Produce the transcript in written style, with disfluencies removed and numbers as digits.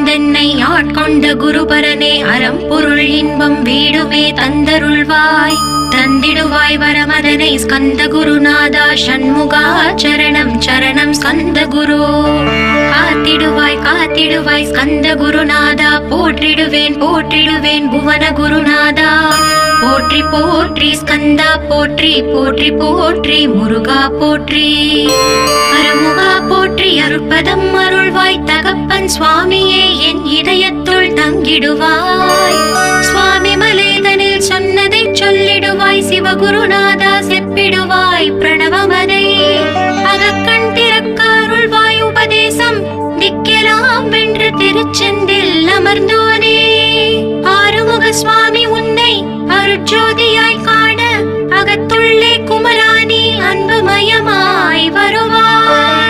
வந்தென்னை ஆட்கொண்ட குருபரனே அறம் பொருள் இன்பம் வீடுமே தந்தருள்வாய் தந்திடுவாய் வரமதனை ஸ்கந்த குருநாதா ஷண்முகா சரணம் சரணம் ஸ்கந்த குரு காத்திடுவாய் காத்திடுவாய் ஸ்கந்த குருநாதா போற்றிடுவேன் போற்றிடுவேன் புவன குருநாதா போற்றி போற்றி ஸ்கந்தா போற்றி போற்றி போற்றி முருகா போற்றி அருமுகா போற்றி அருட்பதம் அருள்வாய் தகப்பன் சுவாமியே என் இதயத்துள் தங்கிடுவாய் சுவாமி மலேதனில் சொன்னதை சொல்லிடுவாய் சிவகுருநாதா செப்பிடுவாய் பிரணவமதை அகக்கண் திறக்க அருள்வாய் உபதேசம் திக்கெல்லாம் வென்று திருச்செந்தில் அமர்ந்தோனே ஆறுமுக சுவாமி உன்னை அருட்ஜோதியாய் காண அகத்துள்ளே குமராணி அன்புமயமாய் வருவாய்.